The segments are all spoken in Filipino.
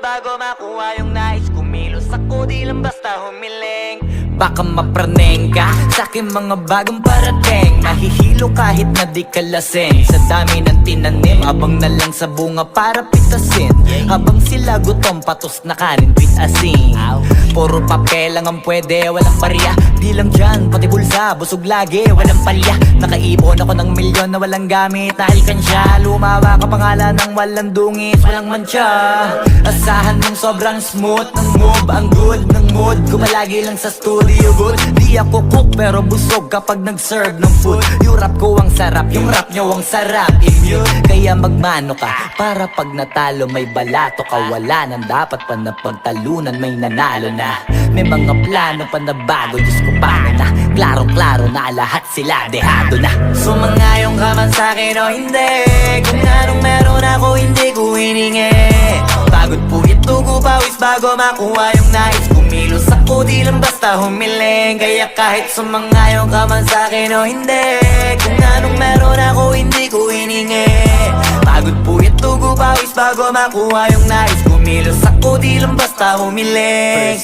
bago makuha yung nais. Kumilos ako di lang basta humiling. Baka mapraneng ka sa aking mga bagong parating. Mahihilo kahit na di ka lasing. Sa dami ng tinanim, abang na lang sa bunga para pitasin. Habang sila gutom, patos na kanin with asin. Puro papel lang ang pwede, walang barya. Di lang dyan, pati bulsa, busog lagi, walang palya. Nakaipon ako ng milyon na walang gamit na alkansya. Lumawa ka pangalan ng walang dungis, walang mancha. Asahan mong sobrang smooth ng move, ang good ng mood. Kumalagi lang sa studio good. Di ako cook pero busog kapag nag-serve ng food. Yung rap ko ang sarap, yung rap nyo ang sarap. Immune, kaya magmano ka para pag natalo may balato ka. Wala nang dapat pa na pagtalunan, may nanalo na. May mga plano pa na bago, Diyos ko paano na. Klarong-klaro na lahat sila dehado na. Sumangayong ka man sa'kin o hindi, kung anong meron ako hindi ko hiningi. Pagod puyat tugo pawis bago makuha yung nais. Kumilos ako di lang basta humiling. Kaya kahit sumangayong ka man sa'kin o hindi, kung anong meron ako hindi ko hiningi. Pagod puyat tugo pawis bago makuha yung nais. Kumilos ako di lang basta humiling.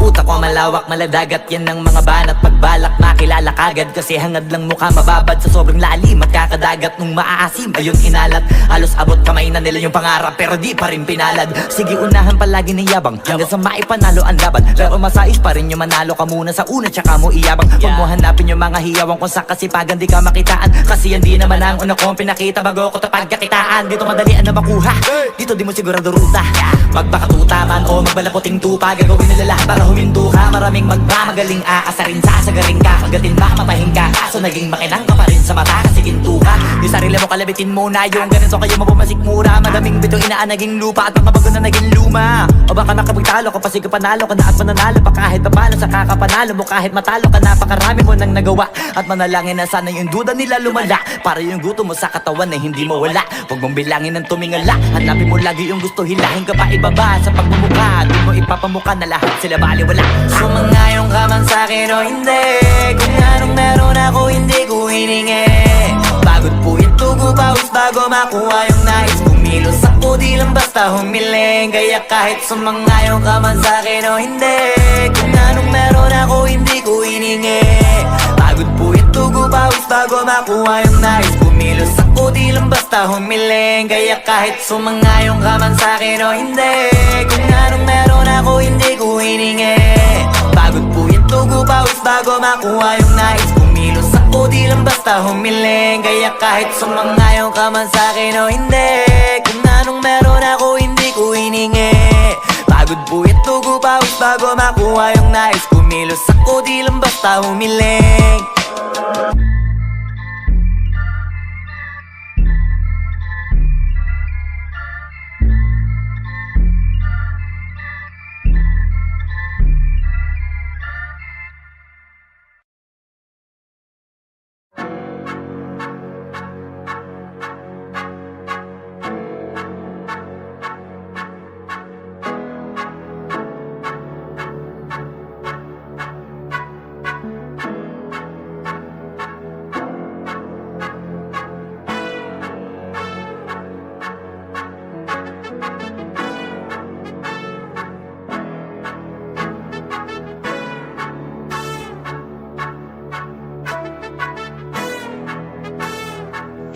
Utak ko malawak, maladagat yan ng mga banat. Pagbalak makilala kagad kasi hangad lang mukha mababad. Sa sobrang lalim magkakadagat nung maaasim ayun inalat. Halos abot kamay na nila yung pangarap pero di pa rin pinalad. Sige unahan palagi ng yabang hanggang sa maipanalo ang laban. Pero masais pa rin yung manalo ka muna sa una tsaka mo iyabang. Huwag mo hanapin yung mga hiyawang kung sa kasipagan di ka makitaan. Kasi yan di naman ang una kong pinakita bago ko tapagkakitaan. Dito madalian na makuha, dito di mo sigurado ruta. Magbakatuta man o magbalaputing tupa, gagawin nila lahat para huminto ka. Maraming magmamagaling aasarin, sasagaring ka. Kagatin ba mapahing ka, kaso naging makinang ka pa rin sa mata kasi ginto ka. Yung sarili mo kalabitin muna, yung ganito kayo mapumasik mura. Madaming bito inaan naging lupa at mga bago na naging luma. O baka nakapagtalo ka pa sige panalo ka na at mananalo pa kahit papalo sa kakapanalo mo. Kahit matalo ka napakarami mo nang nagawa. At manalangin na sana yung duda nila lumala para yung gutom mo sa katawan na hindi mo wala. Huwag mong bilangin ng tumingala, hanapin mo lagi yung gusto, hilahin ka pa ibaba sa pagmumukha. Di mo ipapamuka na lahat sila baliwala. Sumangayong ka man sa'kin o hindi, kung anong meron ako hindi ko hiningi. Pagod puyat tugo pawis bago makuha yung nais. Kumilos ako di lang basta humiling. Kaya kahit sumangayong ka man sa'kin o hindi, kung anong meron ako hindi ko hiningi. Pagod puyat tugo pawis bago makuha yung nais. Kumilos ako di lang basta humiling. Kaya kahit sumangayong ka man sa'kin o hindi, kung anong meron ako hindi ko hiningi. Pagod puyat tugo pawis bago makuha yung nais. Kumilos ako di lang basta humiling. Kaya kahit sumangayong ka man sa'kin o hindi, kung anong meron ako hindi ko hiningi. Pagod puyat tugo pawis bago makuha yung nais. Kumilos ako di lang basta humiling.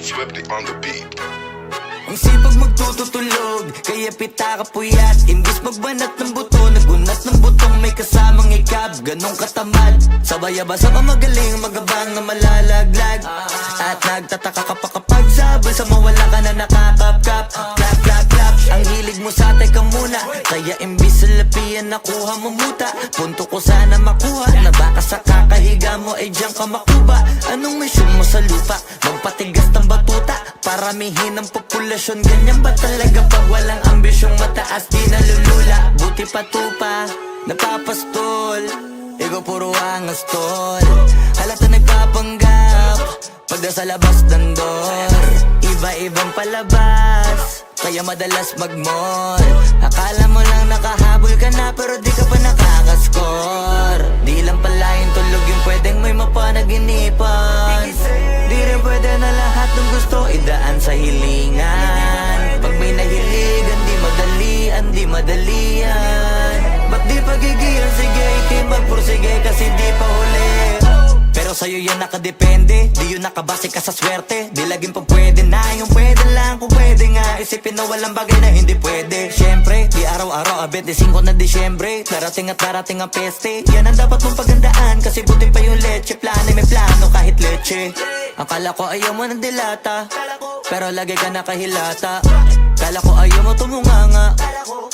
Swifty on the beat. Ang sipag magtututulog, kaya pita ka puyat. Imbis magbanat ng buto, nagunat ng butong may kasamang ikab. Ganong katamad, sabay-abasa pa magaling, magabang na malalaglag. At nagtataka ka pa kapag sabay sa mawala ka na nakakapkap. Clap, clap, clap, ang hilig mo sa teka muna. Kaya imbis sa lapian nakuha mo muta. Punto ko sana makuha, na baka sa kakahiga mo ay diyan ka makuba. Anong mission mo sa lupa? Magpatigas ng batuta, paramihin ang populasyon. Ganyan ba talaga pag walang ambisyong mataas di nalulula? Buti pa tupa, napapastol, ikaw puro angas tol. Halata nagpapanggap, pag nasa labas ng door. Iba-ibang palabas, kaya madalas mag-mall. Akala mo lang nakahabol ka na pero di ka pa nakakascore. Di lang pala yung tulog yung pwedeng may mapanaginipan. Di rin pwede na lahat ng gusto idaan sa hilingan. Pag may nahiligan di madalian, di sa'yo yan nakadepende. Di yun nakabase ka sa swerte. Di laging pa pwede na, yung pwede lang kung pwede nga. Isipin na walang bagay na hindi pwede. Siyempre, di araw-araw, 25 na Disyembre. Darating at darating ang peste. Yan ang dapat mong pagandaan, kasi buti pa yung leche. Plano may plano kahit leche. Akala ko ayaw mo ng dilata, pero lagi ka nakahilata. Kala ko ayaw mo tumunganga,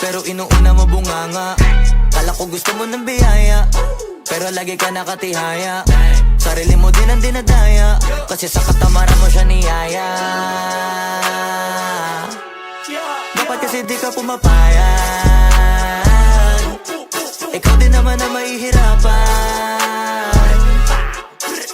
pero inuuna mo bunganga. Kala ko gusto mo ng biyaya, pero lagi ka nakatihaya. Sarili mo din ang dinadaya, kasi sa katamaran mo siya niyaya. Dapat kasi di ka pumapayag, ikaw din naman ang mahihirapan.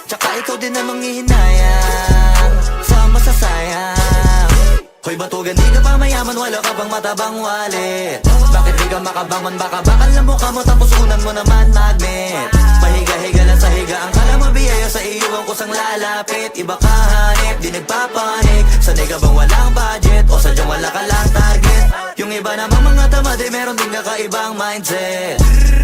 Tsaka ikaw din ang manghihinayang sa masasayang. Hoy batugan, di ka pa mayaman, wala ka pang matabang wallet. Bakit di ka makabangon, baka bakal na mukha mo, tapos unan mo naman magnet. Pahiga-higa lang sa higa, ang kala mabiyaya sa iyo ang kusang lalapit. Iba ka hanip, di nagpapanik. Sanay ka bang walang budget, o sadyang wala ka lang target? Yung iba namang mga tamad, meron din kakaibang mindset.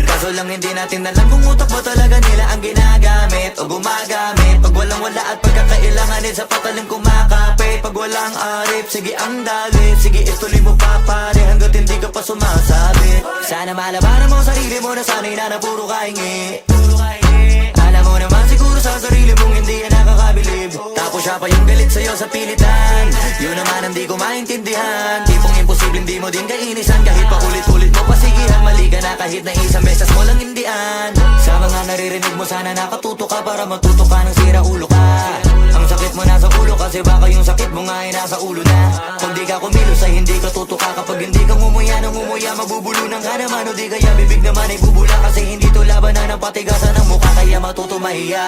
Kaso lang hindi natin alam kung utak ba talaga nila ang ginagamit o gumagamit. Pag walang wala at pagkakailanganin, sa patalim kumakapit. Pag walang arip, sige ang dalit, sige ituloy mo pa pare, hanggat hindi ka pa sumasabi. Sana malabanan mo sarili mo na sanay na puro kahingi. Alam mo naman siguro sa sarili mong hindi yan nakakabilib. Tapos siya pa yung galit sa'yo sa pilitan. Yun naman ang di ko maintindihan. Tipong imposible hindi mo din kainisan, kahit pa ulit-ulit mo pasigihan. Mali ka na kahit na isang beses mo lang hindian. Sa mga naririnig mo sana nakatuto ka, para matuto ka ng sira ulo ka. Ang sakit mo nasa ulo, kasi baka yung sakit mo nga ay nasa ulo na. Kung di ka kumilos ay hindi ka tutuka. Kapag hindi ka ngumuya ng ngumuya, mabubulunan ka naman. O di kaya bibig naman ay bubula, kasi hindi to labanan ng patigasan ng mukha, kaya matuto mahiya.